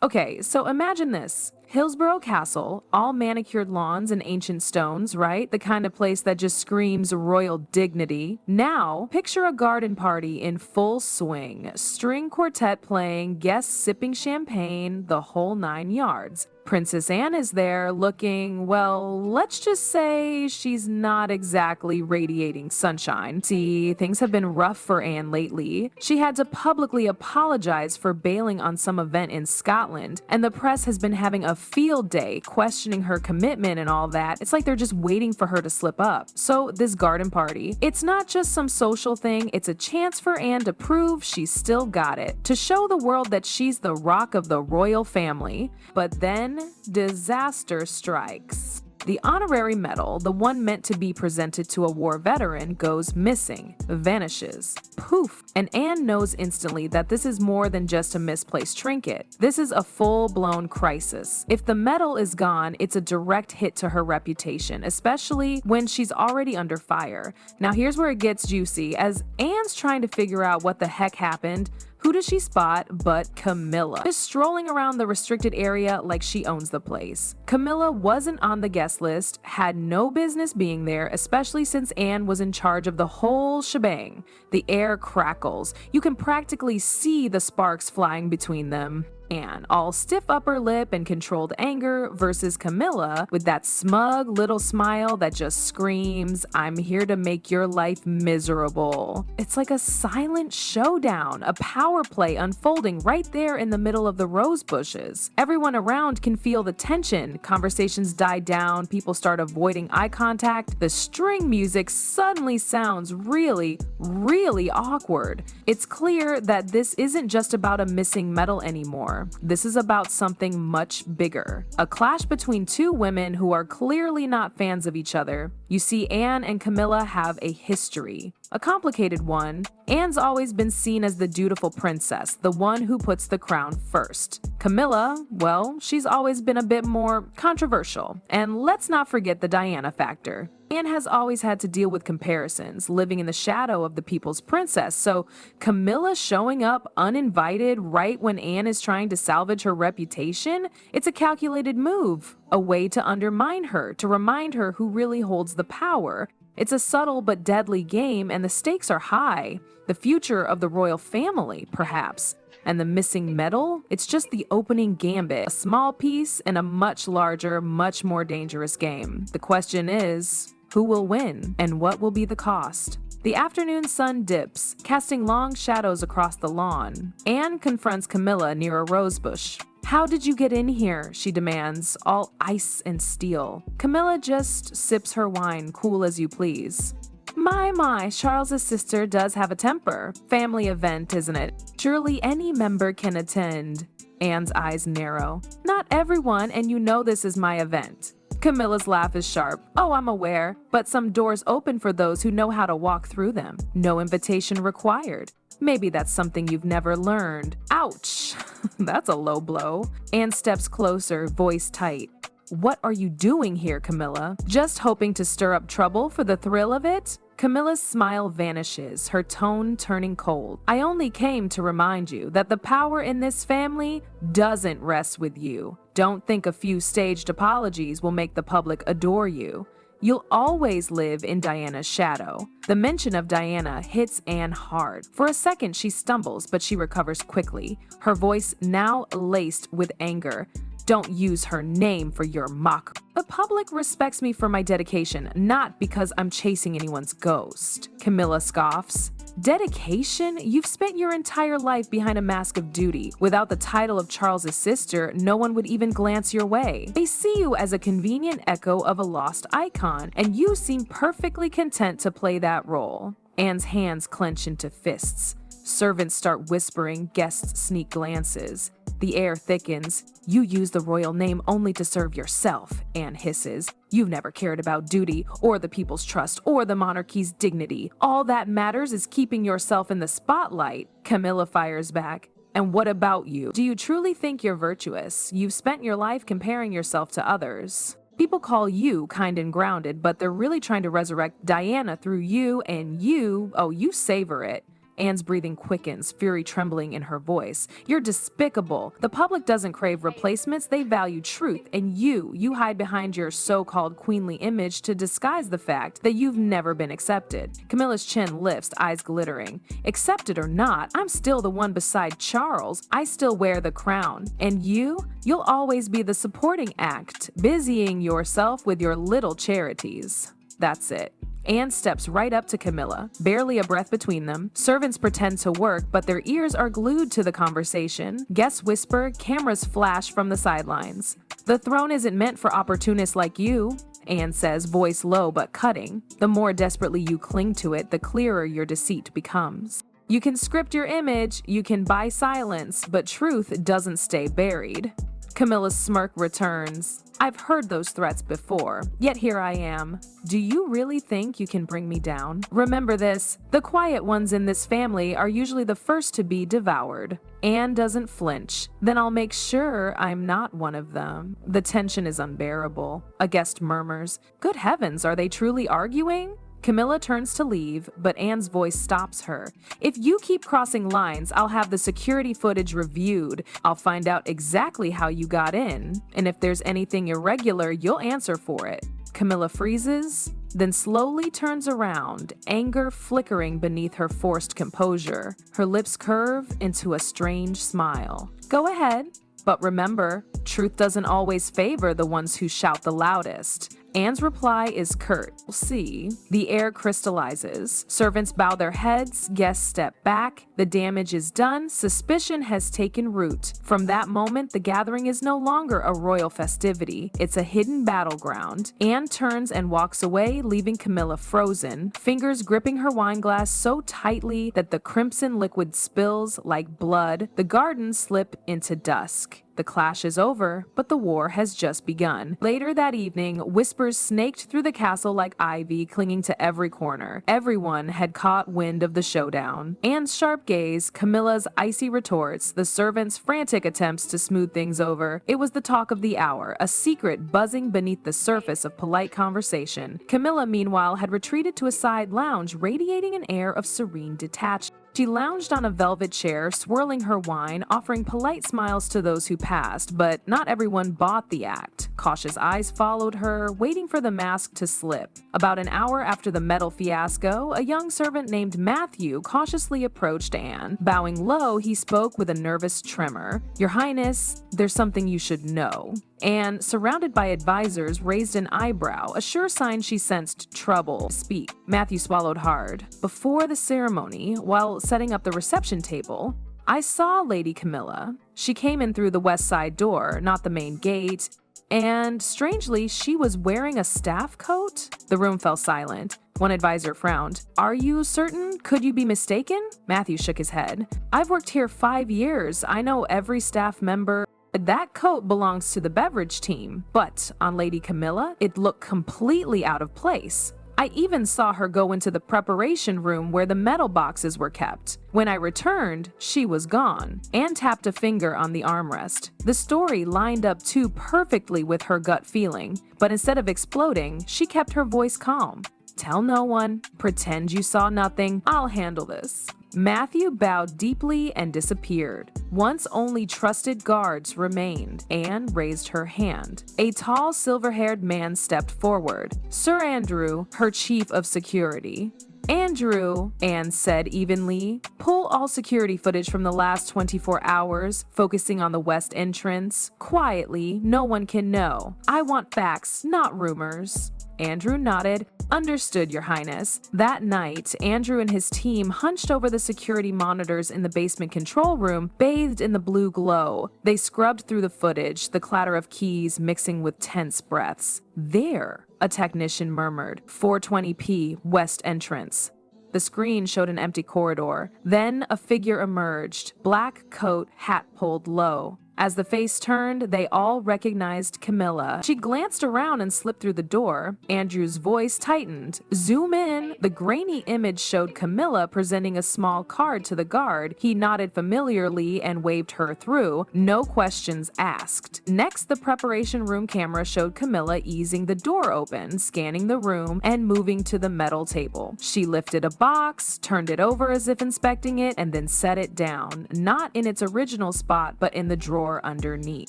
Okay, so imagine this. Hillsborough Castle, all manicured lawns and ancient stones, right? The kind of place that just screams royal dignity. Now, picture a garden party in full swing. String quartet playing, guests sipping champagne, the whole 9 yards. Princess Anne is there looking, well, let's just say she's not exactly radiating sunshine. See, things have been rough for Anne lately. She had to publicly apologize for bailing on some event in Scotland, and the press has been having a field day questioning her commitment and all that. It's like they're just waiting for her to slip up. So this garden party, it's not just some social thing, it's a chance for Anne to prove she's still got it, to show the world that she's the rock of the royal family. But then disaster strikes. The honorary medal, the one meant to be presented to a war veteran, goes missing, vanishes. Poof! And Anne knows instantly that this is more than just a misplaced trinket. This is a full-blown crisis. If the medal is gone, it's a direct hit to her reputation, especially when she's already under fire. Now here's where it gets juicy. As Anne's trying to figure out what the heck happened, who does she spot but Camilla, just strolling around the restricted area like she owns the place. Camilla wasn't on the guest list, had no business being there, especially since Anne was in charge of the whole shebang. The air crackles. You can practically see the sparks flying between them. Anne, all stiff upper lip and controlled anger, versus Camilla with that smug little smile that just screams, I'm here to make your life miserable. It's like a silent showdown, a power play unfolding right there in the middle of the rose bushes. Everyone around can feel the tension. Conversations die down, people start avoiding eye contact. The string music suddenly sounds really, really awkward. It's clear that this isn't just about a missing medal anymore. This is about something much bigger. A clash between two women who are clearly not fans of each other. You see, Anne and Camilla have a history. A complicated one. Anne's always been seen as the dutiful princess, the one who puts the crown first. Camilla, well, she's always been a bit more controversial. And let's not forget the Diana factor. Anne has always had to deal with comparisons, living in the shadow of the people's princess, so Camilla showing up uninvited right when Anne is trying to salvage her reputation, it's a calculated move, a way to undermine her, to remind her who really holds the power. It's a subtle but deadly game, and the stakes are high. The future of the royal family, perhaps. And the missing medal? It's just the opening gambit, a small piece in a much larger, much more dangerous game. The question is, who will win, and what will be the cost? The afternoon sun dips, casting long shadows across the lawn. Anne confronts Camilla near a rosebush. How did you get in here? She demands, all ice and steel. Camilla just sips her wine, cool as you please. My, Charles's sister does have a temper. Family event, isn't it? Surely any member can attend. Anne's eyes narrow. Not everyone, and you know this is my event. Camilla's laugh is sharp. Oh, I'm aware, but some doors open for those who know how to walk through them. No invitation required. Maybe that's something you've never learned. Ouch! That's a low blow. Anne steps closer, voice tight. What are you doing here, Camilla? Just hoping to stir up trouble for the thrill of it? Camilla's smile vanishes, her tone turning cold. I only came to remind you that the power in this family doesn't rest with you. Don't think a few staged apologies will make the public adore you. You'll always live in Diana's shadow. The mention of Diana hits Anne hard. For a second, she stumbles, but she recovers quickly, her voice now laced with anger. Don't use her name for your mock. The public respects me for my dedication, not because I'm chasing anyone's ghost. Camilla scoffs. Dedication? You've spent your entire life behind a mask of duty. Without the title of Charles's sister, no one would even glance your way. They see you as a convenient echo of a lost icon, and you seem perfectly content to play that role. Anne's hands clench into fists. Servants start whispering, guests sneak glances. The air thickens. You use the royal name only to serve yourself, Anne hisses. You've never cared about duty, or the people's trust, or the monarchy's dignity. All that matters is keeping yourself in the spotlight. Camilla fires back. And what about you? Do you truly think you're virtuous? You've spent your life comparing yourself to others. People call you kind and grounded, but they're really trying to resurrect Diana through you, and you savor it. Anne's breathing quickens, fury trembling in her voice. You're despicable. The public doesn't crave replacements, they value truth, and you hide behind your so-called queenly image to disguise the fact that you've never been accepted. Camilla's chin lifts, eyes glittering. Accepted or not, I'm still the one beside Charles. I still wear the crown. And you'll always be the supporting act, busying yourself with your little charities. That's it. Anne steps right up to Camilla, barely a breath between them. Servants pretend to work, but their ears are glued to the conversation. Guests whisper, cameras flash from the sidelines. The throne isn't meant for opportunists like you, Anne says, voice low but cutting. The more desperately you cling to it, the clearer your deceit becomes. You can script your image, you can buy silence, but truth doesn't stay buried. Camilla's smirk returns. I've heard those threats before, yet here I am. Do you really think you can bring me down? Remember this, the quiet ones in this family are usually the first to be devoured. Anne doesn't flinch. Then I'll make sure I'm not one of them. The tension is unbearable. A guest murmurs, good heavens, are they truly arguing? Camilla turns to leave, but Anne's voice stops her. If you keep crossing lines, I'll have the security footage reviewed. I'll find out exactly how you got in. And if there's anything irregular, you'll answer for it. Camilla freezes, then slowly turns around, anger flickering beneath her forced composure. Her lips curve into a strange smile. Go ahead. But remember, truth doesn't always favor the ones who shout the loudest. Anne's reply is curt. See, the air crystallizes. Servants bow their heads, guests step back. The damage is done, suspicion has taken root. From that moment, the gathering is no longer a royal festivity. It's a hidden battleground. Anne turns and walks away, leaving Camilla frozen, fingers gripping her wineglass so tightly that the crimson liquid spills like blood. The gardens slip into dusk. The clash is over, but the war has just begun. Later that evening, whispers snaked through the castle like ivy, clinging to every corner. Everyone had caught wind of the showdown. Anne's sharp gaze, Camilla's icy retorts, the servants' frantic attempts to smooth things over. It was the talk of the hour, a secret buzzing beneath the surface of polite conversation. Camilla, meanwhile, had retreated to a side lounge, radiating an air of serene detachment. She lounged on a velvet chair, swirling her wine, offering polite smiles to those who passed, but not everyone bought the act. Cautious eyes followed her, waiting for the mask to slip. About an hour after the medal fiasco, a young servant named Matthew cautiously approached Anne. Bowing low, he spoke with a nervous tremor. Your Highness, there's something you should know. Anne, surrounded by advisors, raised an eyebrow, a sure sign she sensed trouble. Speak. Matthew swallowed hard. Before the ceremony, while setting up the reception table, I saw Lady Camilla. She came in through the west side door, not the main gate, and strangely, she was wearing a staff coat. The room fell silent. One advisor frowned. Are you certain? Could you be mistaken? Matthew shook his head. I've worked here 5 years. I know every staff member. That coat belongs to the beverage team, but on Lady Camilla, it looked completely out of place. I even saw her go into the preparation room where the medal boxes were kept. When I returned, she was gone. Anne tapped a finger on the armrest. The story lined up too perfectly with her gut feeling, but instead of exploding, she kept her voice calm. Tell no one. Pretend you saw nothing. I'll handle this. Matthew bowed deeply and disappeared. Once only trusted guards remained. Anne raised her hand. A tall, silver-haired man stepped forward. Sir Andrew, her chief of security. Andrew, Anne said evenly, pull all security footage from the last 24 hours, focusing on the west entrance. Quietly, no one can know. I want facts, not rumors. Andrew nodded. Understood, Your Highness. That night, Andrew and his team hunched over the security monitors in the basement control room, bathed in the blue glow. They scrubbed through the footage, the clatter of keys mixing with tense breaths. There, a technician murmured, 420p, west entrance. The screen showed an empty corridor. Then a figure emerged, black coat, hat pulled low. As the face turned, they all recognized Camilla. She glanced around and slipped through the door. Andrew's voice tightened. Zoom in. The grainy image showed Camilla presenting a small card to the guard. He nodded familiarly and waved her through. No questions asked. Next, the preparation room camera showed Camilla easing the door open, scanning the room, and moving to the metal table. She lifted a box, turned it over as if inspecting it, and then set it down, not in its original spot, but in the drawer underneath.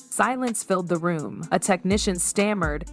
Silence filled the room. A technician stammered,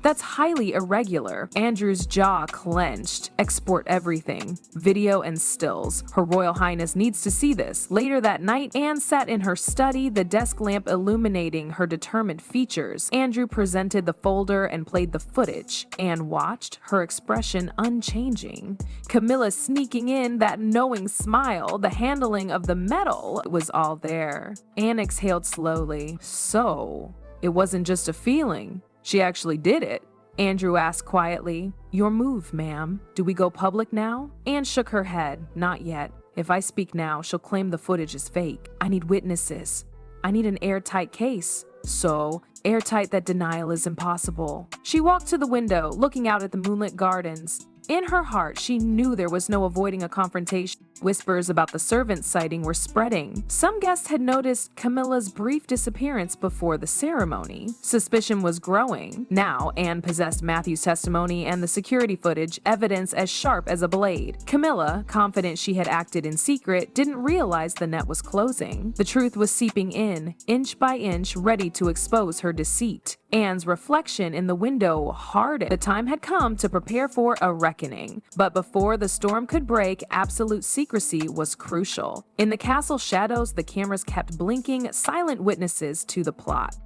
That's highly irregular." Andrew's jaw clenched. "Export everything. Video and stills. Her Royal Highness needs to see this." Later that night, Anne sat in her study, the desk lamp illuminating her determined features. Andrew presented the folder and played the footage. Anne watched, her expression unchanging. Camilla sneaking in, that knowing smile, the handling of the metal was all there. Anne exhaled slowly. So, it wasn't just a feeling. She actually did it. Andrew asked quietly, "Your move, ma'am. Do we go public now?" Anne shook her head. "Not yet. If I speak now, she'll claim the footage is fake. I need witnesses. I need an airtight case. So airtight that denial is impossible." She walked to the window, looking out at the moonlit gardens. In her heart, she knew there was no avoiding a confrontation. Whispers about the servant sighting were spreading. Some guests had noticed Camilla's brief disappearance before the ceremony. Suspicion was growing. Now, Anne possessed Matthew's testimony and the security footage, evidence as sharp as a blade. Camilla, confident she had acted in secret, didn't realize the net was closing. The truth was seeping in, inch by inch, ready to expose her deceit. Anne's reflection in the window hardened. The time had come to prepare for a reckoning. But before the storm could break, absolute secrecy was crucial. In the castle shadows, the cameras kept blinking, silent witnesses to the plot.